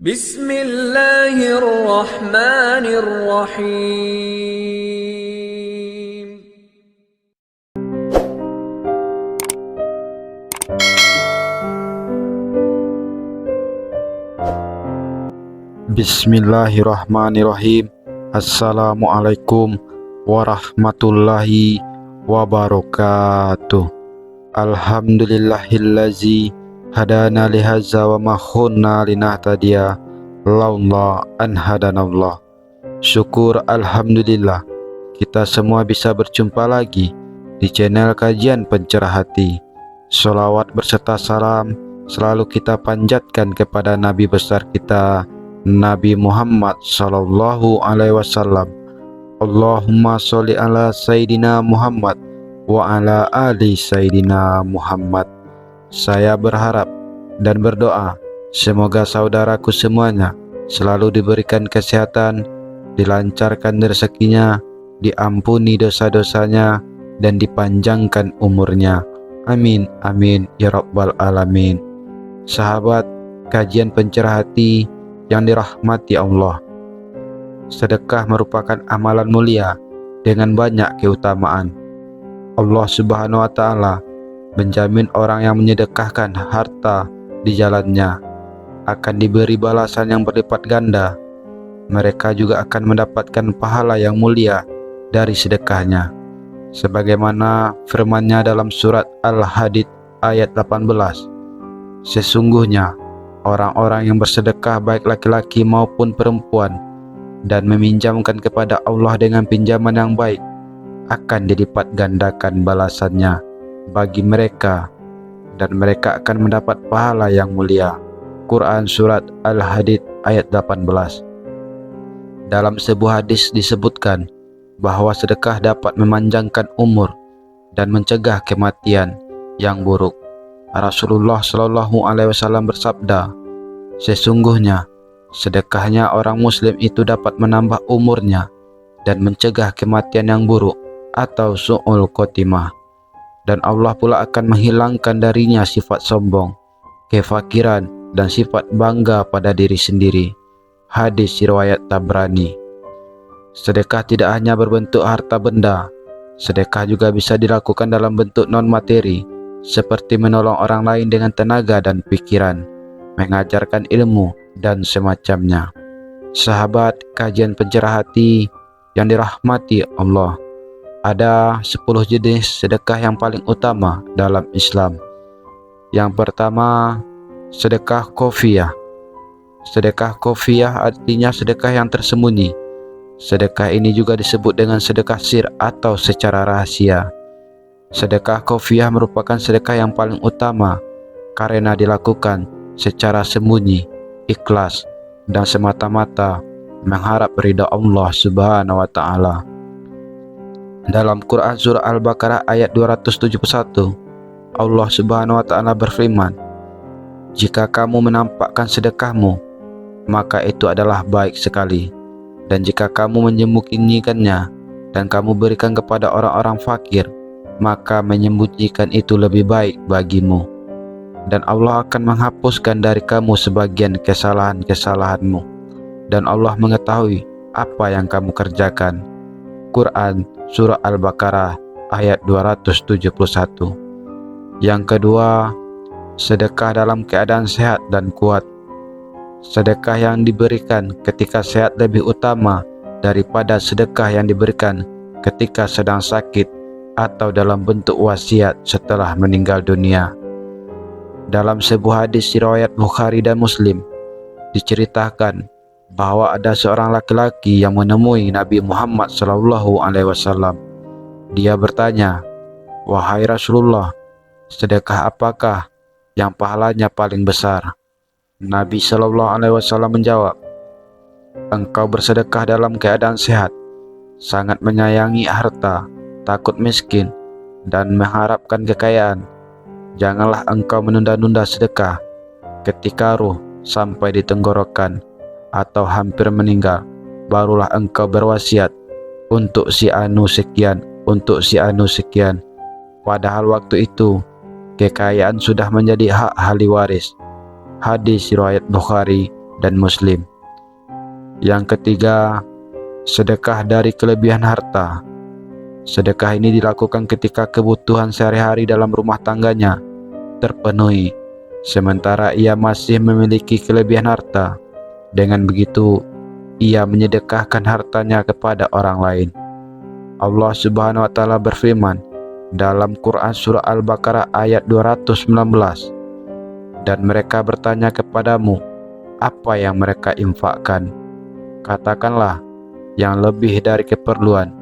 Bismillahirrahmanirrahim. Bismillahirrahmanirrahim. Assalamualaikum warahmatullahi wabarakatuh. Alhamdulillahillazi hadana lihaza wa ma kunna linahtadiya laula an hadanallah. Syukur alhamdulillah kita semua bisa berjumpa lagi di channel kajian pencerah hati. Sholawat berserta salam selalu kita panjatkan kepada Nabi besar kita, Nabi Muhammad sallallahu alaihi wasallam. Allahumma sholli ala Sayyidina Muhammad wa ala ali Sayyidina Muhammad. Saya berharap dan berdoa semoga saudaraku semuanya selalu diberikan kesehatan, dilancarkan rezekinya, diampuni dosa-dosanya, dan dipanjangkan umurnya. Amin, amin, ya rabbal alamin. Sahabat kajian pencerah hati yang dirahmati Allah, sedekah merupakan amalan mulia dengan banyak keutamaan. Allah Subhanahu wa Ta'ala menjamin orang yang menyedekahkan harta di jalannya akan diberi balasan yang berlipat ganda. Mereka juga akan mendapatkan pahala yang mulia dari sedekahnya, sebagaimana firman-Nya dalam surat Al-Hadid ayat 18. Sesungguhnya orang-orang yang bersedekah baik laki-laki maupun perempuan dan meminjamkan kepada Allah dengan pinjaman yang baik akan dilipat gandakan balasannya bagi mereka, dan mereka akan mendapat pahala yang mulia. Quran surat Al-Hadid ayat 18. Dalam sebuah hadis disebutkan bahwa sedekah dapat memanjangkan umur dan mencegah kematian yang buruk. Rasulullah Shallallahu alaihi wasallam bersabda, sesungguhnya sedekahnya orang muslim itu dapat menambah umurnya dan mencegah kematian yang buruk atau su'ul khotimah, dan Allah pula akan menghilangkan darinya sifat sombong, kefakiran, dan sifat bangga pada diri sendiri. Hadis riwayat Tabrani. Sedekah tidak hanya berbentuk harta benda, sedekah juga bisa dilakukan dalam bentuk non materi, seperti menolong orang lain dengan tenaga dan pikiran, mengajarkan ilmu, dan semacamnya. Sahabat kajian pencerah hati yang dirahmati Allah, ada 10 jenis sedekah yang paling utama dalam Islam. Yang pertama, sedekah khofiyah. Sedekah khofiyah artinya sedekah yang tersembunyi. Sedekah ini juga disebut dengan sedekah sir atau secara rahasia. Sedekah khofiyah merupakan sedekah yang paling utama karena dilakukan secara sembunyi, ikhlas, dan semata-mata mengharap ridha Allah Subhanahu wa Ta'ala. Dalam Quran surah Al-Baqarah ayat 271, Allah Subhanahu wa Ta'ala berfirman, jika kamu menampakkan sedekahmu, maka itu adalah baik sekali, dan jika kamu menyembunyikannya dan kamu berikan kepada orang-orang fakir, maka menyembunyikan itu lebih baik bagimu, dan Allah akan menghapuskan dari kamu sebagian kesalahan-kesalahanmu, dan Allah mengetahui apa yang kamu kerjakan. Quran surah Al-Baqarah ayat 271. Yang kedua, sedekah dalam keadaan sehat dan kuat. Sedekah yang diberikan ketika sehat lebih utama daripada sedekah yang diberikan ketika sedang sakit atau dalam bentuk wasiat setelah meninggal dunia. Dalam sebuah hadis riwayat Bukhari dan Muslim diceritakan bahwa ada seorang laki-laki yang menemui Nabi Muhammad Sallallahu Alaihi Wasallam. Dia bertanya, wahai Rasulullah, sedekah apakah yang pahalanya paling besar? Nabi Sallallahu Alaihi Wasallam menjawab, engkau bersedekah dalam keadaan sehat, sangat menyayangi harta, takut miskin, dan mengharapkan kekayaan. Janganlah engkau menunda-nunda sedekah ketika ruh sampai di tenggorokan atau hampir meninggal, barulah engkau berwasiat untuk si anu sekian, untuk si anu sekian. Padahal waktu itu kekayaan sudah menjadi hak ahli waris. Hadis riwayat Bukhari dan Muslim. Yang ketiga, sedekah dari kelebihan harta. Sedekah ini dilakukan ketika kebutuhan sehari-hari dalam rumah tangganya terpenuhi, sementara ia masih memiliki kelebihan harta. Dengan begitu, ia menyedekahkan hartanya kepada orang lain. Allah Subhanahu wa taala berfirman dalam Quran surah Al-Baqarah ayat 219, "Dan mereka bertanya kepadamu, apa yang mereka infakkan? Katakanlah, yang lebih dari keperluan.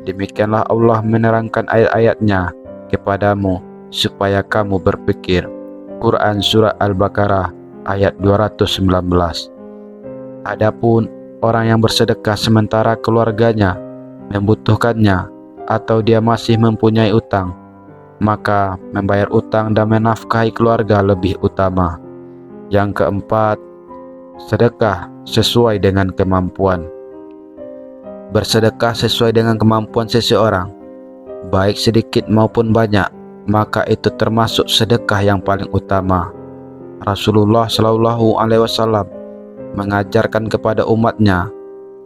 Demikianlah Allah menerangkan ayat-ayatnya kepadamu supaya kamu berpikir." Quran surah Al-Baqarah ayat 219. Adapun orang yang bersedekah sementara keluarganya membutuhkannya atau dia masih mempunyai utang, maka membayar utang dan menafkahi keluarga lebih utama. Yang keempat, sedekah sesuai dengan kemampuan. Bersedekah sesuai dengan kemampuan seseorang, baik sedikit maupun banyak, maka itu termasuk sedekah yang paling utama. Rasulullah Shallallahu Alaihi Wasallam mengajarkan kepada umatnya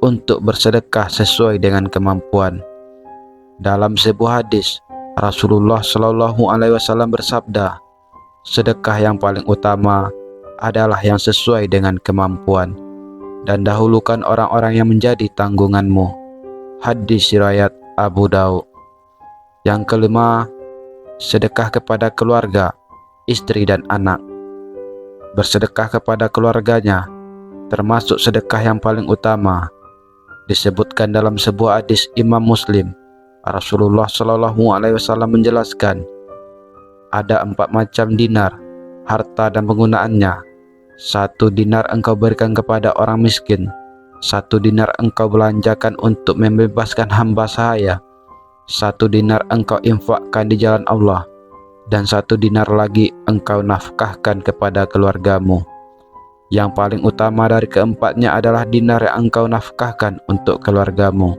untuk bersedekah sesuai dengan kemampuan. Dalam sebuah hadis, Rasulullah Shallallahu Alaihi Wasallam bersabda, sedekah yang paling utama adalah yang sesuai dengan kemampuan, dan dahulukan orang-orang yang menjadi tanggunganmu. Hadis riwayat Abu Daud. Yang kelima, sedekah kepada keluarga, istri dan anak. Bersedekah kepada keluarganya termasuk sedekah yang paling utama. Disebutkan dalam sebuah hadis Imam Muslim, Rasulullah Shallallahu Alaihi Wasallam menjelaskan, ada 4 macam dinar, harta dan penggunaannya. 1 dinar engkau berikan kepada orang miskin, 1 dinar engkau belanjakan untuk membebaskan hamba sahaya, 1 dinar engkau infakkan di jalan Allah, dan 1 dinar lagi engkau nafkahkan kepada keluargamu. Yang paling utama dari keempatnya adalah dinar yang engkau nafkahkan untuk keluargamu.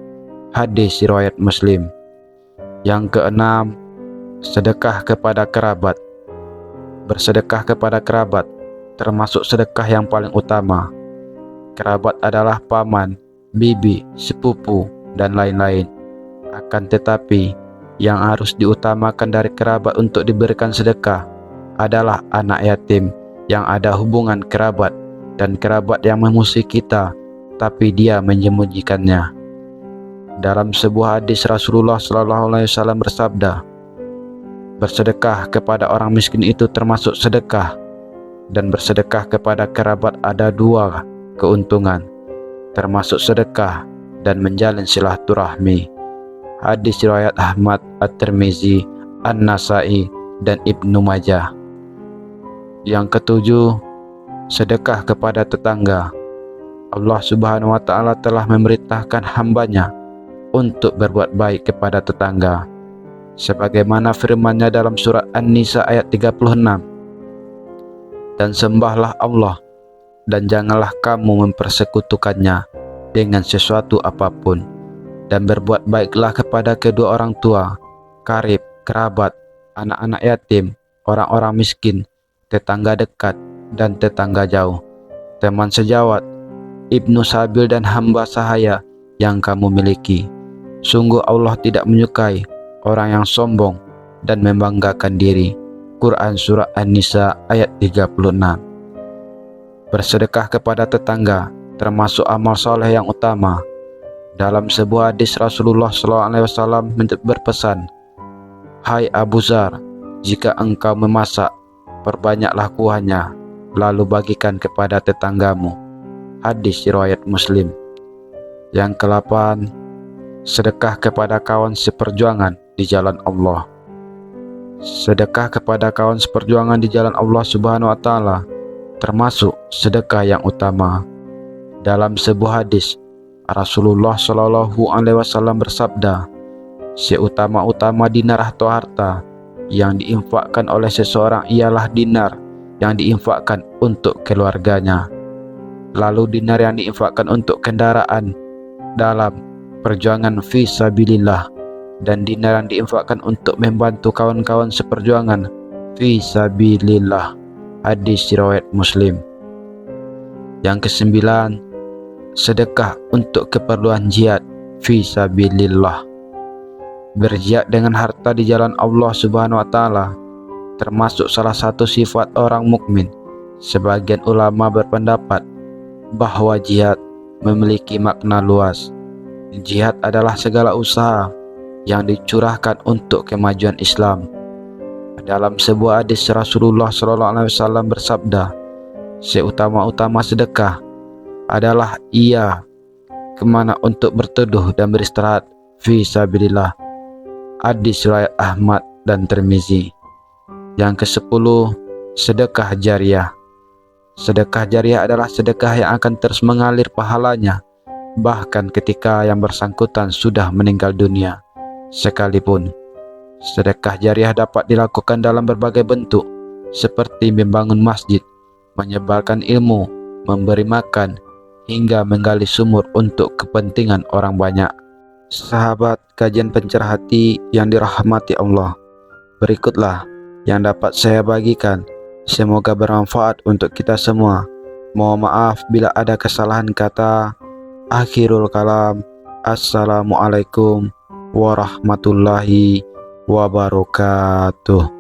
Hadis riwayat Muslim. Yang keenam, sedekah kepada kerabat. Bersedekah kepada kerabat termasuk sedekah yang paling utama. Kerabat adalah paman, bibi, sepupu, dan lain-lain. Akan tetapi, yang harus diutamakan dari kerabat untuk diberikan sedekah adalah anak yatim yang ada hubungan kerabat dan kerabat yang memusuhi kita, tapi dia menyembunyikannya. Dalam sebuah hadis Rasulullah SAW bersabda, bersedekah kepada orang miskin itu termasuk sedekah, dan bersedekah kepada kerabat ada 2 keuntungan, termasuk sedekah dan menjalin silaturahmi. Hadis riwayat Ahmad, At-Tirmizi, An-Nasai, dan Ibnu Majah. Yang ketujuh, sedekah kepada tetangga. Allah Subhanahu wa taala telah memerintahkan hambanya untuk berbuat baik kepada tetangga, sebagaimana firman-Nya dalam surat An-Nisa ayat 36, dan sembahlah Allah dan janganlah kamu mempersekutukannya dengan sesuatu apapun, dan berbuat baiklah kepada kedua orang tua, karib, kerabat, anak-anak yatim, orang-orang miskin, tetangga dekat dan tetangga jauh, teman sejawat, ibnu sabil dan hamba sahaya yang kamu miliki. Sungguh Allah tidak menyukai orang yang sombong dan membanggakan diri. Quran surah An-Nisa ayat 36. Bersedekah kepada tetangga termasuk amal soleh yang utama. Dalam sebuah hadis Rasulullah SAW berpesan, hai Abu Zar, jika engkau memasak, perbanyaklah kuahnya, lalu bagikan kepada tetanggamu. Hadis riwayat Muslim. Yang ke-8, sedekah kepada kawan seperjuangan di jalan Allah. Sedekah kepada kawan seperjuangan di jalan Allah Subhanahu wa taala termasuk sedekah yang utama. Dalam sebuah hadis Rasulullah Shallallahu Alaihi Wasallam bersabda, seutama-utama dinar atau harta yang diinfakkan oleh seseorang ialah dinar yang diinfakkan untuk keluarganya, lalu dinar yang diinfakkan untuk kendaraan dalam perjuangan fi sabilillah, dan dinar yang diinfakkan untuk membantu kawan-kawan seperjuangan fi sabilillah. Hadis riwayat Muslim. Yang kesembilan, sedekah untuk keperluan jihad fi sabilillah. Berjihad dengan harta di jalan Allah Subhanahu wa taala termasuk salah satu sifat orang mukmin. Sebagian ulama berpendapat bahwa jihad memiliki makna luas. Jihad adalah segala usaha yang dicurahkan untuk kemajuan Islam. Dalam sebuah hadis Rasulullah SAW bersabda, seutama-utama sedekah adalah ia kemana untuk berteduh dan beristirahat fi sabilillah. Hadis riwayat Ahmad dan Tirmizi. Yang ke-10, sedekah jariah. Sedekah jariah adalah sedekah yang akan terus mengalir pahalanya bahkan ketika yang bersangkutan sudah meninggal dunia sekalipun. Sedekah jariah dapat dilakukan dalam berbagai bentuk seperti membangun masjid, menyebarkan ilmu, memberi makan, hingga menggali sumur untuk kepentingan orang banyak. Sahabat kajian pencerah hati yang dirahmati Allah, berikutlah yang dapat saya bagikan. Semoga bermanfaat untuk kita semua. Mohon maaf bila ada kesalahan kata. Akhirul kalam. Assalamualaikum warahmatullahi wabarakatuh.